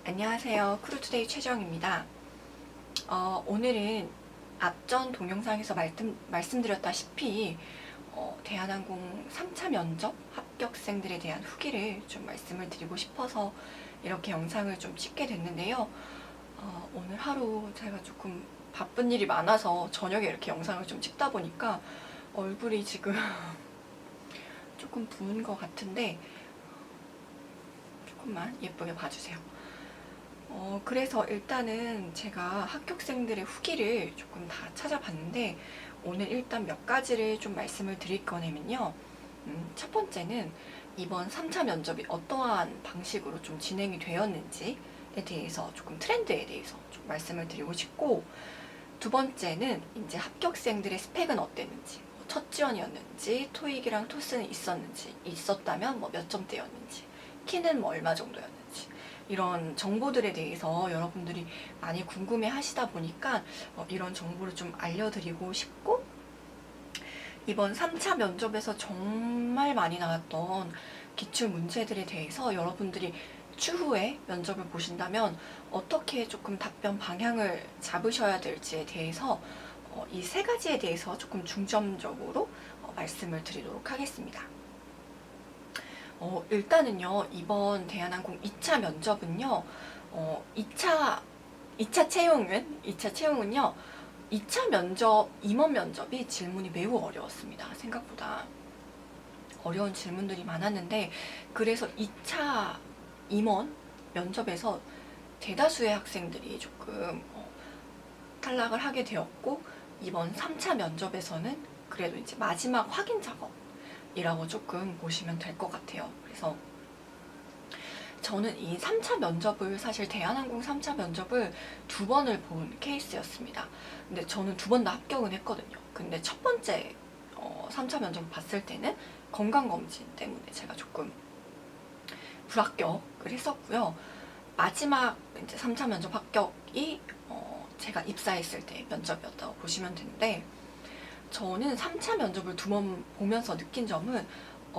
안녕하세요. 크루투데이 최정입니다. 오늘은 앞전 동영상에서 말씀드렸다시피 대한항공 3차 면접 합격생들에 대한 후기를 좀 말씀을 드리고 싶어서 이렇게 영상을 좀 찍게 됐는데요. 오늘 하루 제가 조금 바쁜 일이 많아서 저녁에 이렇게 영상을 좀 찍다 보니까 얼굴이 지금 조금 부은 것 같은데 조금만 예쁘게 봐주세요. 그래서 일단은 제가 합격생들의 후기를 조금 다 찾아봤는데 오늘 일단 몇 가지를 좀 말씀을 드릴 거냐면요. 첫 번째는 이번 3차 면접이 어떠한 방식으로 좀 진행이 되었는지에 대해서 조금 트렌드에 대해서 좀 말씀을 드리고 싶고, 두 번째는 이제 합격생들의 스펙은 어땠는지, 첫 지원이었는지, 토익이랑 토스는 있었다면 뭐 몇 점대였는지, 키는 뭐 얼마 정도였는지, 이런 정보들에 대해서 여러분들이 많이 궁금해 하시다 보니까 이런 정보를 좀 알려드리고 싶고, 이번 3차 면접에서 정말 많이 나왔던 기출 문제들에 대해서 여러분들이 추후에 면접을 보신다면 어떻게 조금 답변 방향을 잡으셔야 될지에 대해서 이 세 가지에 대해서 조금 중점적으로 말씀을 드리도록 하겠습니다. 일단은요, 이번 대한항공 2차 면접은요, 2차 채용은요, 2차 면접, 임원 면접이 질문이 매우 어려웠습니다. 생각보다 어려운 질문들이 많았는데, 그래서 2차 임원 면접에서 대다수의 학생들이 조금 탈락을 하게 되었고, 이번 3차 면접에서는 그래도 이제 마지막 확인 작업이라고 조금 보시면 될 것 같아요. 그래서 저는 이 3차 면접을, 사실 대한항공 3차 면접을 두 번을 본 케이스였습니다. 근데 저는 두 번 다 합격은 했거든요. 근데 첫 번째 3차 면접을 봤을 때는 건강검진 때문에 제가 조금 불합격을 했었고요. 마지막 이제 3차 면접 합격이 제가 입사했을 때 면접이었다고 보시면 되는데, 저는 3차 면접을 두 번 보면서 느낀 점은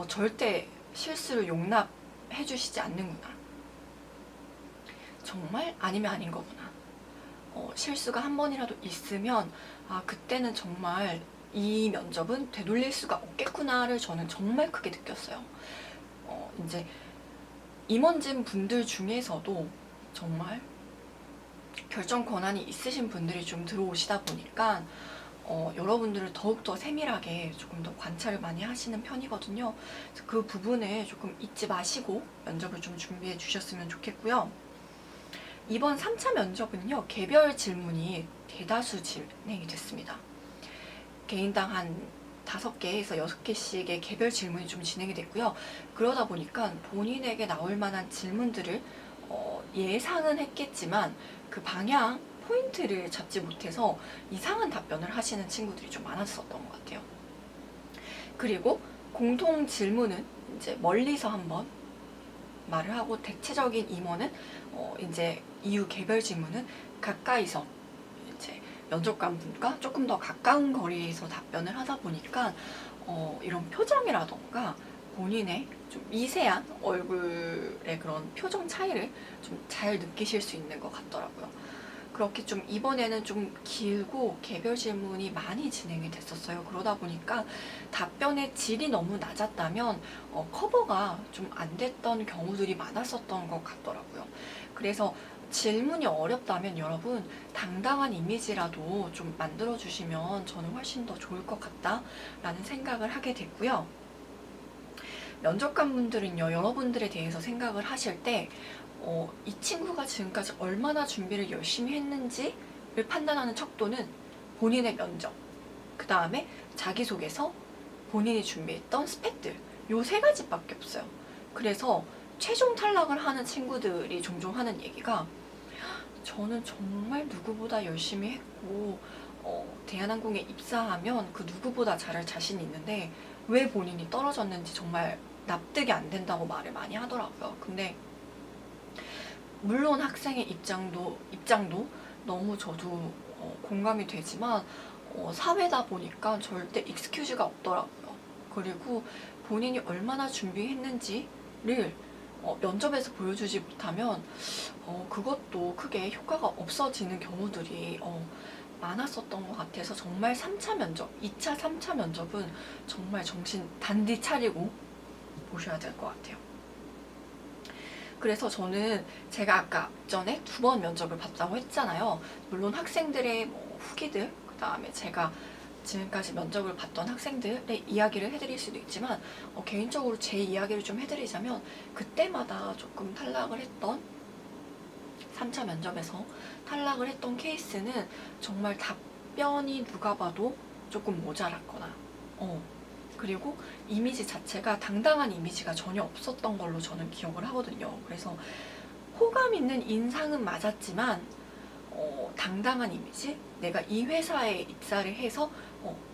절대 실수를 용납해 주시지 않는구나. 정말 아니면 아닌 거구나. 실수가 한 번이라도 있으면 그때는 정말 이 면접은 되돌릴 수가 없겠구나를 저는 정말 크게 느꼈어요. 이제 임원진 분들 중에서도 정말 결정 권한이 있으신 분들이 좀 들어오시다 보니까 여러분들을 더욱더 세밀하게 조금 더 관찰을 많이 하시는 편이거든요. 그래서 그 부분을 조금 잊지 마시고 면접을 좀 준비해 주셨으면 좋겠고요. 이번 3차 면접은요, 개별 질문이 대다수 진행이 됐습니다. 개인당 한 5개에서 6개씩의 개별 질문이 좀 진행이 됐고요. 그러다 보니까 본인에게 나올 만한 질문들을 예상은 했겠지만 그 방향, 포인트를 잡지 못해서 이상한 답변을 하시는 친구들이 좀 많았었던 것 같아요. 그리고 공통 질문은 이제 멀리서 한번 말을 하고, 대체적인 임원은 이제 이후 개별 질문은 가까이서 이제 면접관분과 조금 더 가까운 거리에서 답변을 하다 보니까 이런 표정이라던가 본인의 좀 미세한 얼굴의 그런 표정 차이를 좀 잘 느끼실 수 있는 것 같더라고요. 그렇게 좀 이번에는 좀 길고 개별 질문이 많이 진행이 됐었어요. 그러다 보니까 답변의 질이 너무 낮았다면 커버가 좀 안 됐던 경우들이 많았었던 것 같더라고요. 그래서 질문이 어렵다면 여러분 당당한 이미지라도 좀 만들어주시면 저는 훨씬 더 좋을 것 같다라는 생각을 하게 됐고요. 면접관분들은요, 여러분들에 대해서 생각을 하실 때 이 친구가 지금까지 얼마나 준비를 열심히 했는지를 판단하는 척도는 본인의 면접, 그 다음에 자기소개서, 본인이 준비했던 스펙들, 요 세 가지밖에 없어요. 그래서 최종 탈락을 하는 친구들이 종종 하는 얘기가, 저는 정말 누구보다 열심히 했고 대한항공에 입사하면 그 누구보다 잘할 자신이 있는데 왜 본인이 떨어졌는지 정말 납득이 안 된다고 말을 많이 하더라고요. 근데 물론 학생의 입장도 너무 저도 공감이 되지만 사회다 보니까 절대 익스큐즈가 없더라고요. 그리고 본인이 얼마나 준비했는지를 면접에서 보여주지 못하면 그것도 크게 효과가 없어지는 경우들이 많았었던 것 같아서 정말 3차 면접, 2차, 3차 면접은 정말 정신 단디 차리고 보셔야 될 것 같아요. 그래서 저는 제가 아까 전에 2번 면접을 봤다고 했잖아요. 물론 학생들의 후기들, 그 다음에 제가 지금까지 면접을 봤던 학생들의 이야기를 해드릴 수도 있지만 개인적으로 제 이야기를 좀 해드리자면 그때마다 조금 탈락을 했던 3차 면접에서 탈락을 했던 케이스는 정말 답변이 누가 봐도 조금 모자랐거나 그리고 이미지 자체가 당당한 이미지가 전혀 없었던 걸로 저는 기억을 하거든요. 그래서 호감 있는 인상은 맞았지만 당당한 이미지, 내가 이 회사에 입사를 해서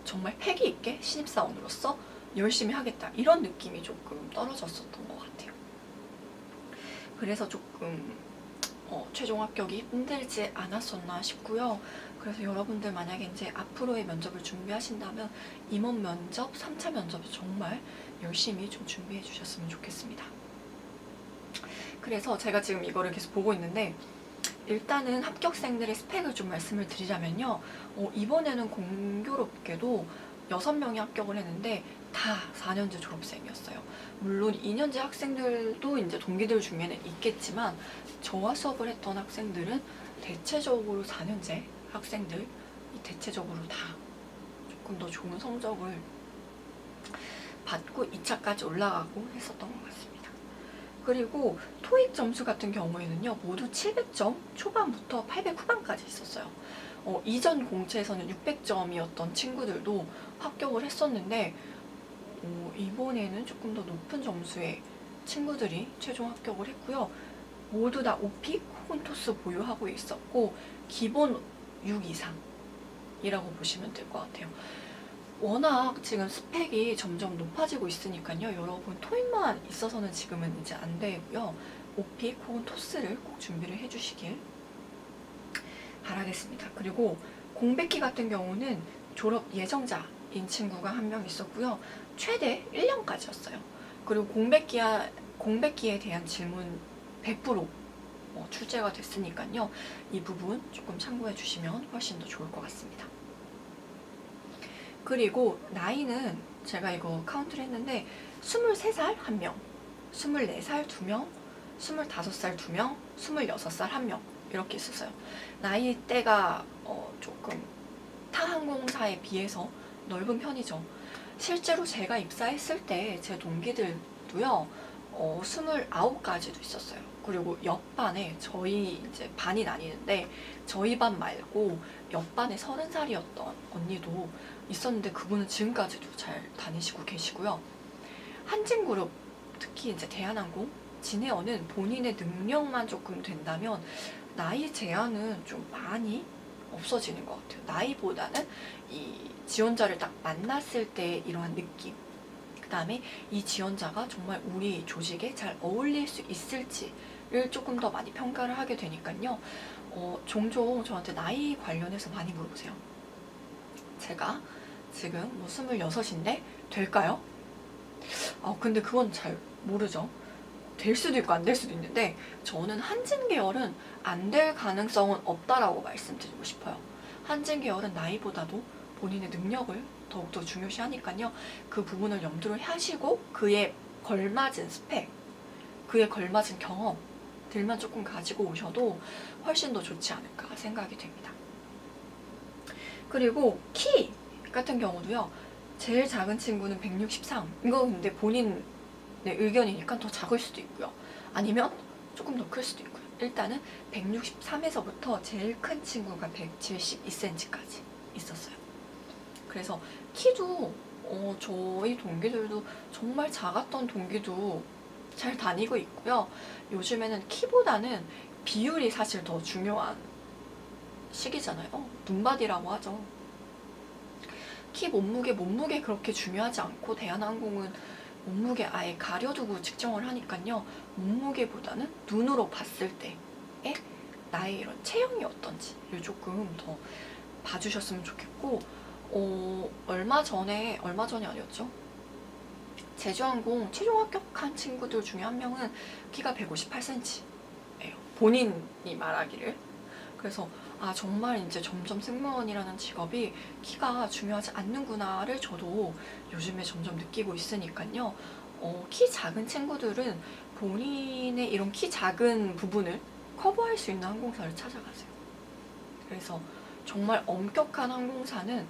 정말 패기 있게 신입사원으로서 열심히 하겠다, 이런 느낌이 조금 떨어졌었던 것 같아요. 그래서 조금 최종 합격이 힘들지 않았었나 싶고요. 그래서 여러분들 만약에 이제 앞으로의 면접을 준비하신다면 임원 면접, 3차 면접을 정말 열심히 좀 준비해 주셨으면 좋겠습니다. 그래서 제가 지금 이거를 계속 보고 있는데 일단은 합격생들의 스펙을 좀 말씀을 드리자면요. 이번에는 공교롭게도 6명이 합격을 했는데 다 4년제 졸업생이었어요. 물론 2년제 학생들도 이제 동기들 중에는 있겠지만 저와 수업을 했던 학생들은 대체적으로 4년제 학생들이 대체적으로 다 조금 더 좋은 성적을 받고 2차까지 올라가고 했었던 것 같습니다. 그리고 토익 점수 같은 경우에는요, 모두 700점 초반부터 800 후반까지 있었어요. 이전 공채에서는 600점이었던 친구들도 합격을 했었는데 이번에는 조금 더 높은 점수의 친구들이 최종 합격을 했고요. 모두 다 오픽 혹은 토스 보유하고 있었고 기본 6 이상이라고 보시면 될 것 같아요. 워낙 지금 스펙이 점점 높아지고 있으니까요. 여러분 토익만 있어서는 지금은 이제 안 되고요. 오픽 혹은 토스를 꼭 준비를 해주시길 바라겠습니다. 그리고 공백기 같은 경우는 졸업 예정자인 친구가 한 명 있었고요. 최대 1년까지였어요. 그리고 공백기에 대한 질문 100% 출제가 됐으니까요. 이 부분 조금 참고해 주시면 훨씬 더 좋을 것 같습니다. 그리고 나이는 제가 이거 카운트를 했는데 23살 1명, 24살 2명, 25살 2명, 26살 1명 이렇게 있었어요. 나이대가 조금 타 항공사에 비해서 넓은 편이죠. 실제로 제가 입사했을 때 제 동기들도요 29가지도 있었어요. 그리고 옆반에 저희 이제 반이 나뉘는데 저희 반 말고 옆반에 30살이었던 언니도 있었는데 그분은 지금까지도 잘 다니시고 계시고요. 한진그룹, 특히 이제 대한항공, 진에어는 본인의 능력만 조금 된다면 나이 제한은 좀 많이 없어지는 것 같아요. 나이보다는 이 지원자를 딱 만났을 때 이러한 느낌, 그 다음에 이 지원자가 정말 우리 조직에 잘 어울릴 수 있을지를 조금 더 많이 평가를 하게 되니까요. 종종 저한테 나이 관련해서 많이 물어보세요. 제가 지금 26인데 될까요? 근데 그건 잘 모르죠. 될 수도 있고 안 될 수도 있는데 저는 한진 계열은 안 될 가능성은 없다라고 말씀드리고 싶어요. 한진 계열은 나이보다도 본인의 능력을 더욱더 중요시하니까요. 그 부분을 염두를 하시고 그에 걸맞은 스펙, 그에 걸맞은 경험들만 조금 가지고 오셔도 훨씬 더 좋지 않을까 생각이 됩니다. 그리고 키 같은 경우도요. 제일 작은 친구는 163. 이거 근데 본인의 의견이니까 더 작을 수도 있고요. 아니면 조금 더 클 수도 있고요. 일단은 163에서부터 제일 큰 친구가 172cm까지 있었어요. 그래서 키도 저희 동기들도 정말 작았던 동기도 잘 다니고 있고요. 요즘에는 키보다는 비율이 사실 더 중요한 시기잖아요. 눈바디라고 하죠. 키 몸무게 그렇게 중요하지 않고 대한항공은 몸무게 아예 가려두고 측정을 하니까요. 몸무게보다는 눈으로 봤을 때의 나의 이런 체형이 어떤지를 조금 더 봐주셨으면 좋겠고 얼마 전이 아니었죠? 제주항공 최종 합격한 친구들 중에 한 명은 키가 158cm예요. 본인이 말하기를. 그래서 아 정말 이제 점점 승무원이라는 직업이 키가 중요하지 않는구나를 저도 요즘에 점점 느끼고 있으니까요. 키 작은 친구들은 본인의 이런 키 작은 부분을 커버할 수 있는 항공사를 찾아가세요. 그래서 정말 엄격한 항공사는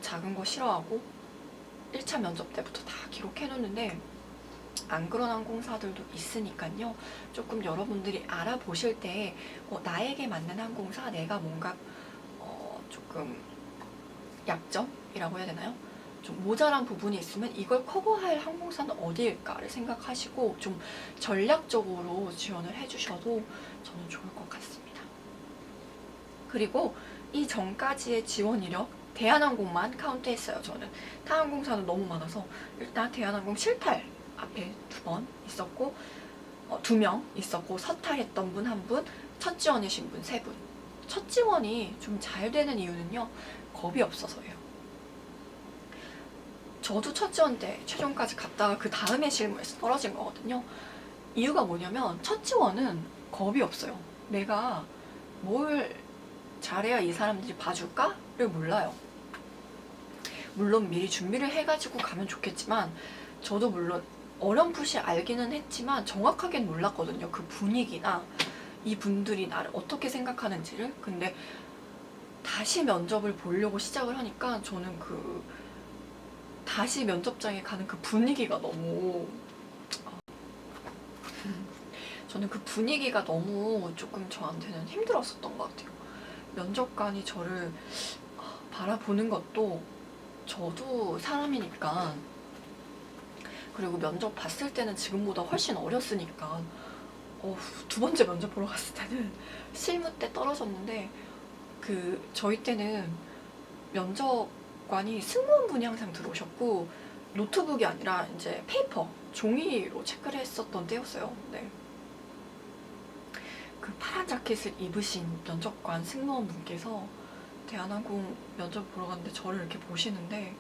작은 거 싫어하고 1차 면접 때부터 다 기록해 놓는데 안 그런 항공사들도 있으니까요. 조금 여러분들이 알아보실 때 나에게 맞는 항공사, 내가 뭔가 조금 약점이라고 해야 되나요? 좀 모자란 부분이 있으면 이걸 커버할 항공사는 어디일까를 생각하시고 좀 전략적으로 지원을 해주셔도 저는 좋을 것 같습니다. 그리고 이 전까지의 지원 이력 대한항공만 카운트했어요. 저는 타 항공사는 너무 많아서 일단 대한항공 실탈 앞에 2번 있었고 2명 있었고 서탈했던 분 1분, 첫 지원이신 분 3분. 첫 지원이 좀 잘 되는 이유는요, 겁이 없어서예요. 저도 첫 지원 때 최종까지 갔다가 그 다음에 실무에서 떨어진 거거든요. 이유가 뭐냐면 첫 지원은 겁이 없어요. 내가 뭘 잘해야 이 사람들이 봐줄까를 몰라요. 물론 미리 준비를 해가지고 가면 좋겠지만 저도 물론 어렴풋이 알기는 했지만 정확하게는 몰랐거든요. 그 분위기나 이분들이 나를 어떻게 생각하는지를. 근데 다시 면접을 보려고 시작을 하니까 저는 다시 면접장에 가는 그 분위기가 너무 저는 그 분위기가 너무 조금 저한테는 힘들었었던 것 같아요. 면접관이 저를 바라보는 것도 저도 사람이니까, 그리고 면접 봤을 때는 지금보다 훨씬 어렸으니까 2번째 면접 보러 갔을 때는 실무 때 떨어졌는데 저희 때는 면접관이 승무원분이 항상 들어오셨고 노트북이 아니라 이제 페이퍼, 종이로 체크를 했었던 때였어요. 네. 그 파란 자켓을 입으신 면접관 승무원분께서 대한항공 면접 보러 갔는데 저를 이렇게 보시는데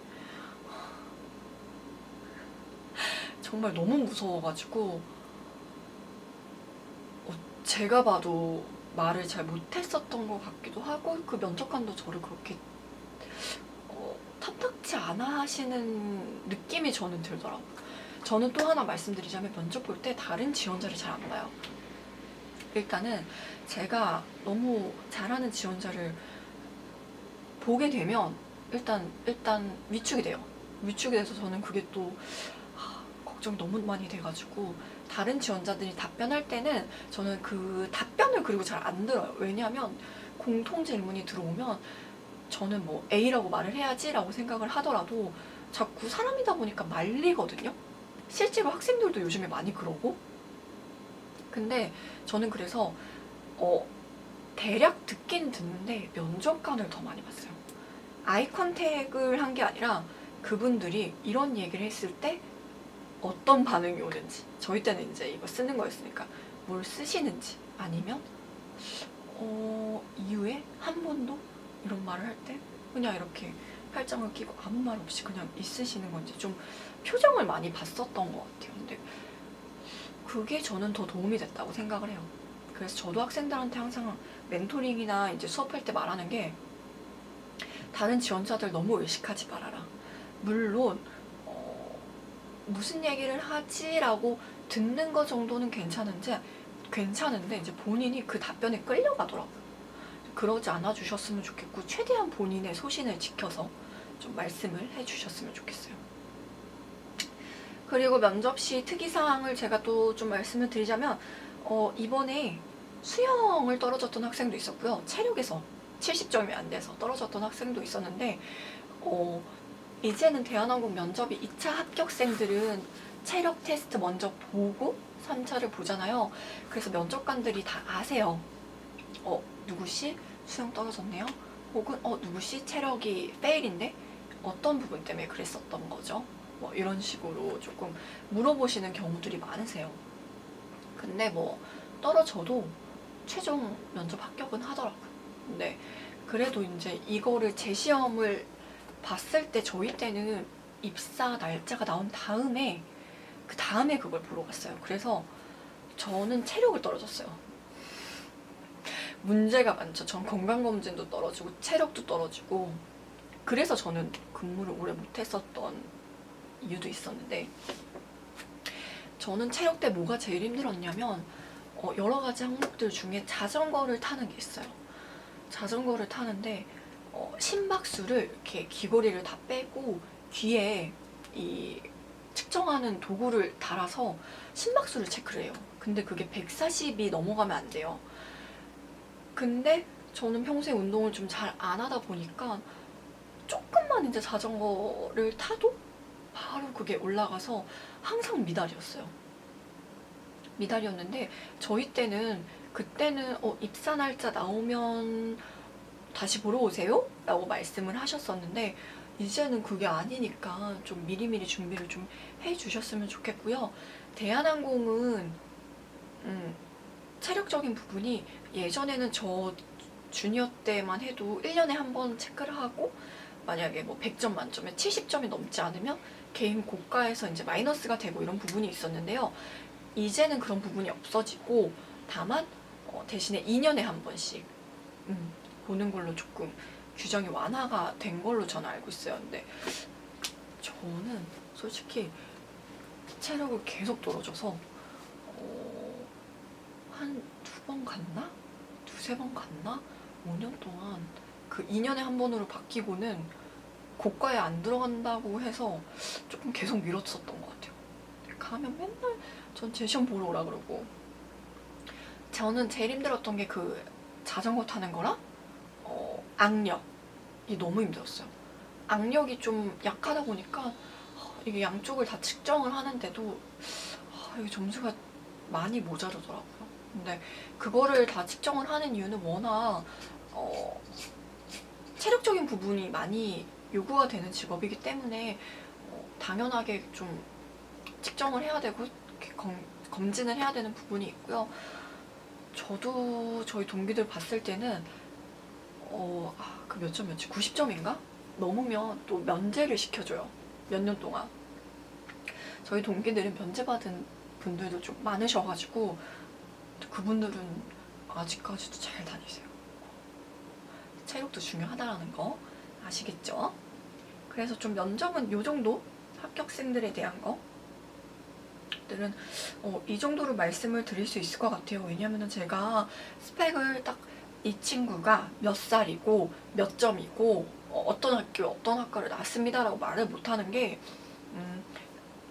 정말 너무 무서워가지고 제가 봐도 말을 잘 못했었던 것 같기도 하고 그 면접관도 저를 그렇게 탐탁치 않아 하시는 느낌이 저는 들더라고요. 저는 또 하나 말씀드리자면 면접 볼 때 다른 지원자를 잘 안 봐요. 일단은 제가 너무 잘하는 지원자를 보게 되면 일단 위축이 돼요. 위축이 돼서 저는 그게 또 걱정이 너무 많이 돼가지고 다른 지원자들이 답변할 때는 저는 그 답변을 그리고 잘 안 들어요. 왜냐하면 공통 질문이 들어오면 저는 뭐 A라고 말을 해야지 라고 생각을 하더라도 자꾸 사람이다 보니까 말리거든요. 실제로 학생들도 요즘에 많이 그러고. 근데 저는 그래서 대략 듣긴 듣는데 면접관을 더 많이 봤어요. 아이 컨택을 한 게 아니라 그분들이 이런 얘기를 했을 때 어떤 반응이 오는지, 저희 때는 이제 이거 쓰는 거였으니까 뭘 쓰시는지, 아니면 이후에 한 번도 이런 말을 할 때 그냥 이렇게 팔짱을 끼고 아무 말 없이 그냥 있으시는 건지 좀 표정을 많이 봤었던 것 같아요. 근데 그게 저는 더 도움이 됐다고 생각을 해요. 그래서 저도 학생들한테 항상 멘토링이나 이제 수업할 때 말하는 게 다른 지원자들 너무 의식하지 말아라. 물론 무슨 얘기를 하지라고 듣는 거 정도는 괜찮은데 이제 본인이 그 답변에 끌려가더라고요. 그러지 않아 주셨으면 좋겠고 최대한 본인의 소신을 지켜서 좀 말씀을 해주셨으면 좋겠어요. 그리고 면접 시 특이사항을 제가 또 좀 말씀을 드리자면 이번에 수영을 떨어졌던 학생도 있었고요. 체력에서 70점이 안 돼서 떨어졌던 학생도 있었는데 이제는 대한항공 면접이 2차 합격생들은 체력 테스트 먼저 보고 3차를 보잖아요. 그래서 면접관들이 다 아세요. 누구씨 수영 떨어졌네요. 혹은 누구씨 체력이 페일인데 어떤 부분 때문에 그랬었던 거죠. 뭐 이런 식으로 조금 물어보시는 경우들이 많으세요. 근데 뭐 떨어져도 최종 면접 합격은 하더라고요. 근데 그래도 이제 이거를 재시험을 봤을 때 저희 때는 입사 날짜가 나온 다음에 그 다음에 그걸 보러 갔어요. 그래서 저는 체력을 떨어졌어요. 문제가 많죠. 전 건강검진도 떨어지고 체력도 떨어지고, 그래서 저는 근무를 오래 못했었던 이유도 있었는데, 저는 체력 때 뭐가 제일 힘들었냐면 여러 가지 항목들 중에 자전거를 타는 게 있어요. 자전거를 타는데 심박수를 이렇게 귀걸이를 다 빼고 귀에 이 측정하는 도구를 달아서 심박수를 체크를 해요. 근데 그게 140이 넘어가면 안 돼요. 근데 저는 평소에 운동을 좀 잘 안 하다 보니까 조금만 이제 자전거를 타도 바로 그게 올라가서 항상 미달이었어요. 미달이었는데 저희 때는 그때는 입사 날짜 나오면 다시 보러 오세요? 라고 말씀을 하셨었는데, 이제는 그게 아니니까 좀 미리미리 준비를 좀 해주셨으면 좋겠고요. 대한항공은 체력적인 부분이 예전에는 저 주니어 때만 해도 1년에 한 번 체크를 하고, 만약에 뭐 100점 만점에 70점이 넘지 않으면 개인 고가에서 이제 마이너스가 되고 이런 부분이 있었는데요. 이제는 그런 부분이 없어지고, 다만 대신에 2년에 한 번씩 보는 걸로 조금 규정이 완화가 된 걸로 저는 알고 있어요. 근데 저는 솔직히 체력을 계속 떨어져서 한 2번 갔나? 2~3번 갔나? 5년 동안 그 2년에 한 번으로 바뀌고는 고가에 안 들어간다고 해서 조금 계속 미뤘었던 것 같아요. 가면 맨날 전 제 시험 보러 오라 그러고, 저는 제일 힘들었던 게 그 자전거 타는 거랑 악력이 너무 힘들었어요. 악력이 좀 약하다 보니까 이게 양쪽을 다 측정을 하는데도 이게 점수가 많이 모자르더라고요. 근데 그거를 다 측정을 하는 이유는 워낙 체력적인 부분이 많이 요구가 되는 직업이기 때문에 당연하게 좀 측정을 해야 되고 검진을 해야 되는 부분이 있고요. 저도 저희 동기들 봤을 때는 그 몇 점이었지? 90점인가? 넘으면 또 면제를 시켜줘요. 몇 년 동안. 저희 동기들은 면제받은 분들도 좀 많으셔가지고 그분들은 아직까지도 잘 다니세요. 체력도 중요하다라는 거 아시겠죠? 그래서 좀 면접은 요 정도? 합격생들에 대한 것들은 이 정도로 말씀을 드릴 수 있을 것 같아요. 왜냐면은 제가 스펙을 딱 이 친구가 몇 살이고 몇 점이고 어떤 학교를 나왔습니다라고 말을 못하는 게,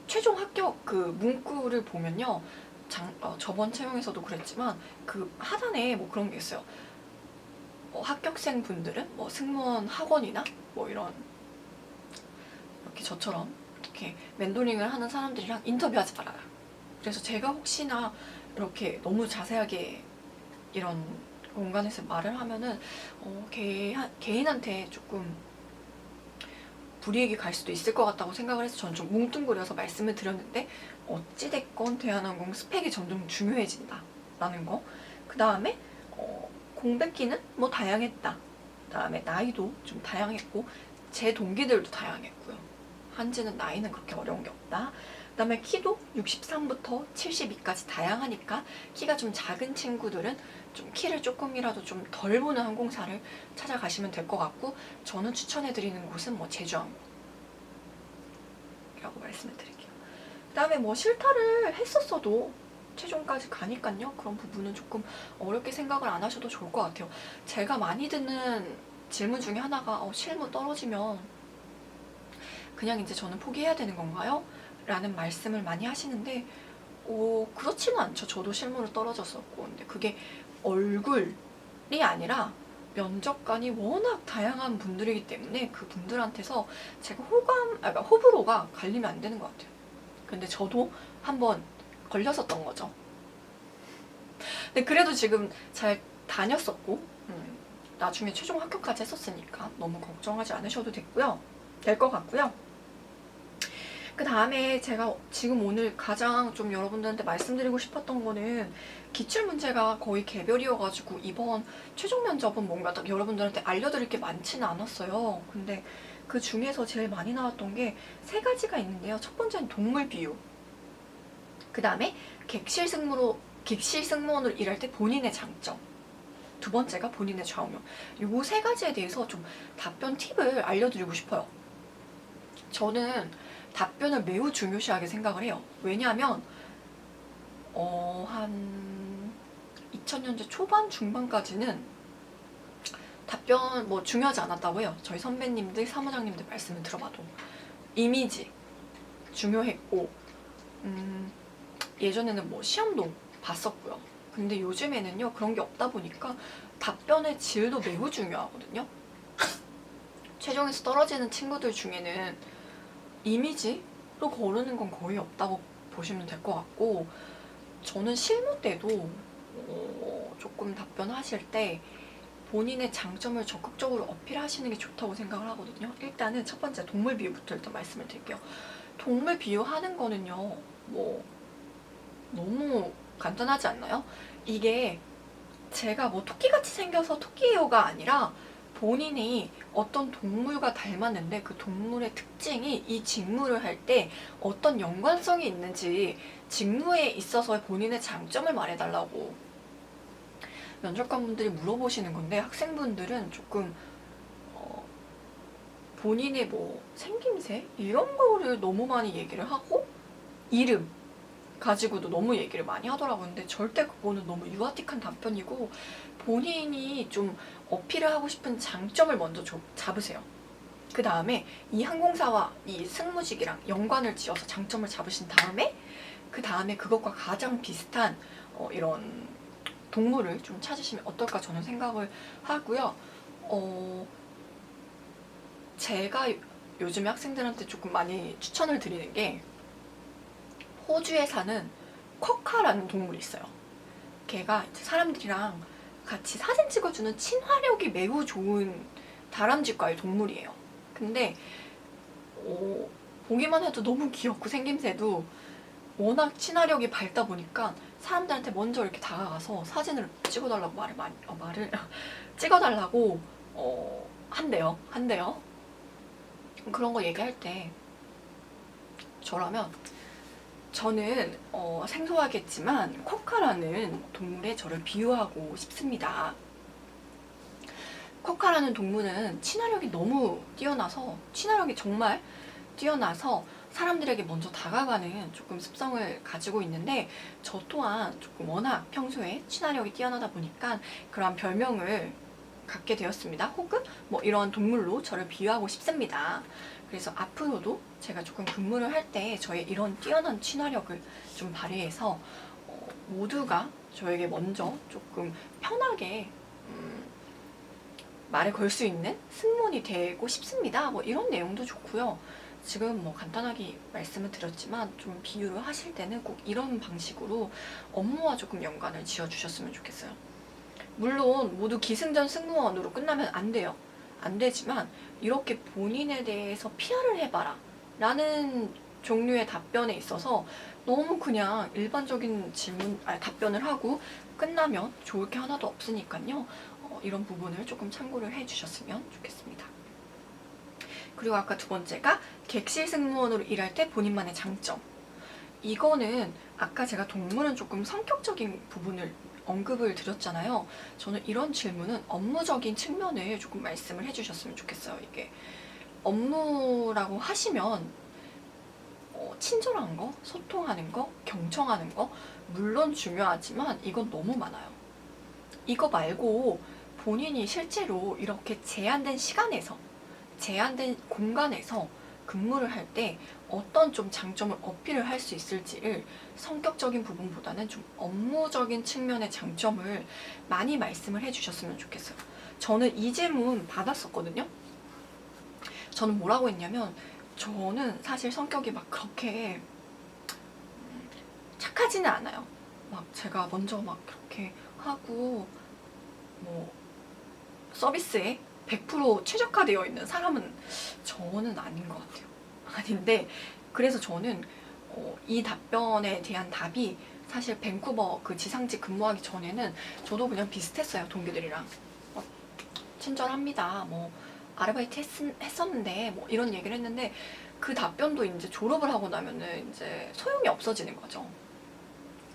최종 합격 그 문구를 보면요, 저번 채용에서도 그랬지만 그 하단에 뭐 그런 게 있어요. 합격생 분들은 뭐 승무원 학원이나 뭐 이런, 이렇게 저처럼 이렇게 멘토링을 하는 사람들이랑 인터뷰하지 말아라. 그래서 제가 혹시나 이렇게 너무 자세하게 이런 공간에서 말을 하면은 개인한테 조금 불이익이 갈 수도 있을 것 같다고 생각을 해서 저는 좀 뭉뚱그려서 말씀을 드렸는데, 어찌됐건 대한항공 스펙이 점점 중요해진다 라는 거. 그 다음에 공백기는 뭐 다양했다. 그 다음에 나이도 좀 다양했고 제 동기들도 다양했고요. 한지는 나이는 그렇게 어려운 게 없다. 그 다음에 키도 63부터 72까지 다양하니까 키가 좀 작은 친구들은 좀 키를 조금이라도 좀 덜 보는 항공사를 찾아가시면 될 것 같고, 저는 추천해드리는 곳은 뭐 제주항공 이라고 말씀을 드릴게요. 그 다음에 뭐 실타를 했었어도 최종까지 가니까요, 그런 부분은 조금 어렵게 생각을 안 하셔도 좋을 것 같아요. 제가 많이 듣는 질문 중에 하나가 실무 떨어지면 그냥 이제 저는 포기해야 되는 건가요? 라는 말씀을 많이 하시는데 그렇지는 않죠. 저도 실무를 떨어졌었고. 근데 그게 얼굴이 아니라 면접관이 워낙 다양한 분들이기 때문에 그 분들한테서 제가 그러니까 호불호가 갈리면 안 되는 것 같아요. 근데 저도 한번 걸렸었던 거죠. 근데 그래도 지금 잘 다녔었고, 나중에 최종 합격까지 했었으니까 너무 걱정하지 않으셔도 될 것 같고요. 그 다음에 제가 지금 오늘 가장 좀 여러분들한테 말씀드리고 싶었던 거는, 기출문제가 거의 개별이어가지고 이번 최종 면접은 뭔가 딱 여러분들한테 알려드릴 게 많지는 않았어요. 근데 그 중에서 제일 많이 나왔던 게 세 가지가 있는데요. 첫 번째는 동물 비유. 그 다음에 객실 승무원으로 일할 때 본인의 장점. 두 번째가 본인의 좌우명. 요 세 가지에 대해서 좀 답변 팁을 알려드리고 싶어요. 저는 답변을 매우 중요시하게 생각을 해요. 왜냐하면 한 2000년대 초반 중반까지는 답변 뭐 중요하지 않았다고 해요. 저희 선배님들, 사무장님들 말씀을 들어봐도 이미지 중요했고 예전에는 뭐 시험도 봤었고요. 근데 요즘에는요 그런 게 없다 보니까 답변의 질도 매우 중요하거든요. 최종에서 떨어지는 친구들 중에는 이미지로 거르는 건 거의 없다고 보시면 될 것 같고, 저는 실무 때도 조금 답변하실 때 본인의 장점을 적극적으로 어필하시는 게 좋다고 생각을 하거든요. 일단은 첫 번째 동물 비유부터 일단 말씀을 드릴게요. 동물 비유하는 거는요 뭐 너무 간단하지 않나요? 이게 제가 뭐 토끼같이 생겨서 토끼예요가 아니라 본인이 어떤 동물과 닮았는데 그 동물의 특징이 이 직무를 할 때 어떤 연관성이 있는지 직무에 있어서 본인의 장점을 말해달라고 면접관분들이 물어보시는 건데, 학생분들은 조금 본인의 뭐 생김새 이런 거를 너무 많이 얘기를 하고 이름 가지고도 너무 얘기를 많이 하더라고요. 근데 절대 그거는 너무 유아틱한 답변이고, 본인이 좀 어필을 하고 싶은 장점을 먼저 잡으세요. 그 다음에 이 항공사와 이 승무직이랑 연관을 지어서 장점을 잡으신 다음에 그 다음에 그것과 가장 비슷한 이런 동물을 좀 찾으시면 어떨까 저는 생각을 하고요. 제가 요즘에 학생들한테 조금 많이 추천을 드리는 게, 호주에 사는 쿼카라는 동물이 있어요. 걔가 이제 사람들이랑 같이 사진 찍어주는 친화력이 매우 좋은 다람쥐과의 동물이에요. 근데 보기만 해도 너무 귀엽고 생김새도 워낙 친화력이 밝다 보니까 사람들한테 먼저 이렇게 다가가서 사진을 찍어달라고 말을 찍어달라고 한대요. 그런 거 얘기할 때 저는 생소하겠지만 쿼카라는 동물에 저를 비유하고 싶습니다. 쿼카라는 동물은 친화력이 정말 뛰어나서 사람들에게 먼저 다가가는 조금 습성을 가지고 있는데, 저 또한 조금 워낙 평소에 친화력이 뛰어나다 보니까 그러한 별명을 갖게 되었습니다. 혹은 뭐 이런 동물로 저를 비유하고 싶습니다. 그래서 앞으로도 제가 조금 근무를 할 때 저의 이런 뛰어난 친화력을 좀 발휘해서 모두가 저에게 먼저 조금 편하게 말을 걸 수 있는 승무원이 되고 싶습니다. 뭐 이런 내용도 좋고요. 지금 뭐 간단하게 말씀을 드렸지만 좀 비유를 하실 때는 꼭 이런 방식으로 업무와 조금 연관을 지어주셨으면 좋겠어요. 물론 모두 기승전 승무원으로 끝나면 안 돼요. 안 되지만 이렇게 본인에 대해서 PR을 해봐라 라는 종류의 답변에 있어서 너무 그냥 일반적인 답변을 하고 끝나면 좋을 게 하나도 없으니까요. 이런 부분을 조금 참고를 해주셨으면 좋겠습니다. 그리고 아까 두 번째가 객실 승무원으로 일할 때 본인만의 장점. 이거는 아까 제가 동물은 조금 성격적인 부분을 언급을 드렸잖아요. 저는 이런 질문은 업무적인 측면을 조금 말씀을 해주셨으면 좋겠어요. 이게 업무라고 하시면 친절한 거, 소통하는 거, 경청하는 거 물론 중요하지만 이건 너무 많아요. 이거 말고 본인이 실제로 이렇게 제한된 시간에서, 제한된 공간에서 근무를 할 때 어떤 좀 장점을 어필을 할 수 있을지를 성격적인 부분보다는 좀 업무적인 측면의 장점을 많이 말씀을 해주셨으면 좋겠어요. 저는 이 질문 받았었거든요. 저는 뭐라고 했냐면, 저는 사실 성격이 막 그렇게 착하지는 않아요. 막 제가 먼저 막 그렇게 하고 뭐 서비스에 100% 최적화되어 있는 사람은 저는 아닌 것 같아요. 아닌데, 그래서 저는 이 답변에 대한 답이 사실 밴쿠버 그 지상직 근무하기 전에는 저도 그냥 비슷했어요. 동기들이랑 친절합니다. 뭐 아르바이트 했었는데 뭐 이런 얘기를 했는데 그 답변도 이제 졸업을 하고 나면은 이제 소용이 없어지는 거죠.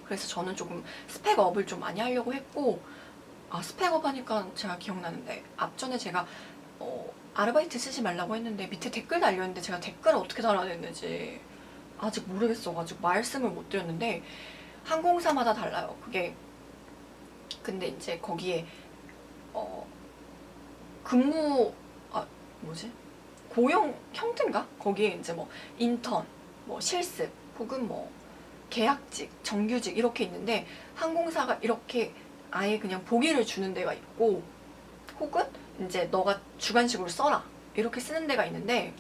그래서 저는 조금 스펙업을 좀 많이 하려고 했고, 스펙업 하니까 제가 기억나는데 앞전에 제가 아르바이트 쓰지 말라고 했는데 밑에 댓글 달려있는데 제가 댓글을 어떻게 달아야 되는지 아직 모르겠어가지고 말씀을 못 드렸는데, 항공사마다 달라요. 그게 근데 이제 거기에 근무 뭐지? 고용 형태인가? 거기에 이제 뭐 인턴, 뭐 실습, 혹은 뭐 계약직, 정규직 이렇게 있는데, 항공사가 이렇게 아예 그냥 보기를 주는 데가 있고, 혹은 이제 너가 주관식으로 써라 이렇게 쓰는 데가 있는데,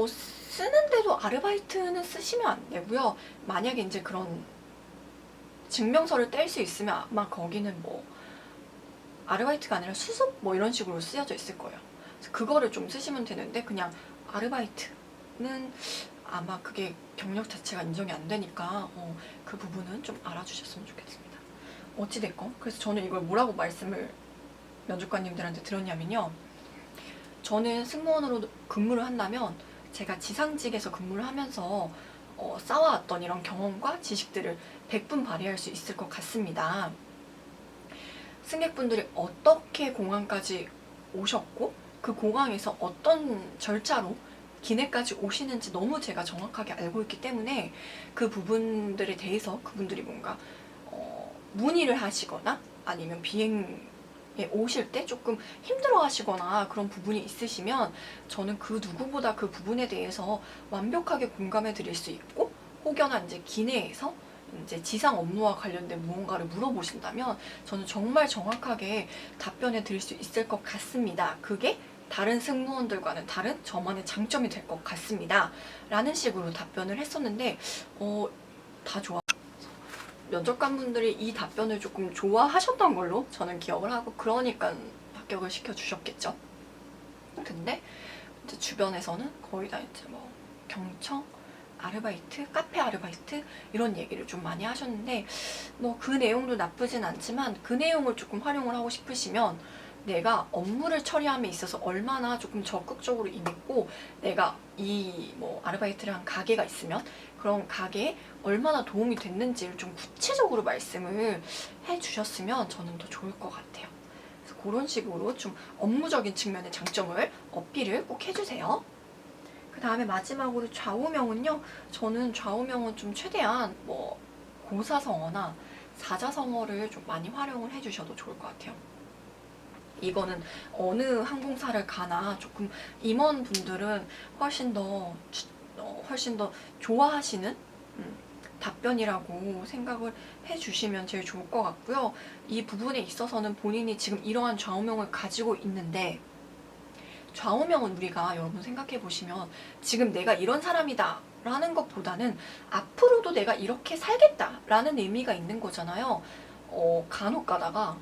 쓰는데도 아르바이트는 쓰시면 안 되고요. 만약에 이제 그런 증명서를 뗄 수 있으면 아마 거기는 뭐 아르바이트가 아니라 수습 뭐 이런 식으로 쓰여져 있을 거예요. 그래서 그거를 좀 쓰시면 되는데, 그냥 아르바이트는 아마 그게 경력 자체가 인정이 안 되니까 그 부분은 좀 알아주셨으면 좋겠습니다. 어찌됐건 그래서 저는 이걸 뭐라고 말씀을 면접관님들한테 들었냐면요, 저는 승무원으로 근무를 한다면 제가 지상직에서 근무를 하면서 쌓아왔던 이런 경험과 지식들을 100분 발휘할 수 있을 것 같습니다. 승객분들이 어떻게 공항까지 오셨고 그 공항에서 어떤 절차로 기내까지 오시는지 너무 제가 정확하게 알고 있기 때문에 그 부분들에 대해서 그분들이 뭔가 문의를 하시거나 아니면 비행에 오실 때 조금 힘들어 하시거나 그런 부분이 있으시면 저는 그 누구보다 그 부분에 대해서 완벽하게 공감해 드릴 수 있고, 혹여나 이제 기내에서 이제 지상 업무와 관련된 무언가를 물어보신다면 저는 정말 정확하게 답변해 드릴 수 있을 것 같습니다. 그게 다른 승무원들과는 다른 저만의 장점이 될 것 같습니다. 라는 식으로 답변을 했었는데 다 좋아. 면접관분들이 이 답변을 조금 좋아하셨던 걸로 저는 기억을 하고, 그러니까 합격을 시켜주셨겠죠. 근데 이제 주변에서는 거의 다 이제 뭐 경청, 아르바이트, 카페 아르바이트 이런 얘기를 좀 많이 하셨는데, 뭐 그 내용도 나쁘진 않지만 그 내용을 조금 활용을 하고 싶으시면 내가 업무를 처리함에 있어서 얼마나 조금 적극적으로 임했고, 내가 이 뭐 아르바이트를 한 가게가 있으면 그런 가게에 얼마나 도움이 됐는지를 좀 구체적으로 말씀을 해주셨으면 저는 더 좋을 것 같아요. 그래서 그런 식으로 좀 업무적인 측면의 장점을 어필을 꼭 해주세요. 그 다음에 마지막으로 좌우명은요, 저는 좌우명은 좀 최대한 뭐 고사성어나 사자성어를 좀 많이 활용을 해주셔도 좋을 것 같아요. 이거는 어느 항공사를 가나 조금 임원분들은 훨씬 더 좋아하시는 답변이라고 생각을 해주시면 제일 좋을 것 같고요. 이 부분에 있어서는 본인이 지금 이러한 좌우명을 가지고 있는데, 좌우명은 우리가 여러분 생각해 보시면 지금 내가 이런 사람이다 라는 것보다는 앞으로도 내가 이렇게 살겠다 라는 의미가 있는 거잖아요. 간혹 가다가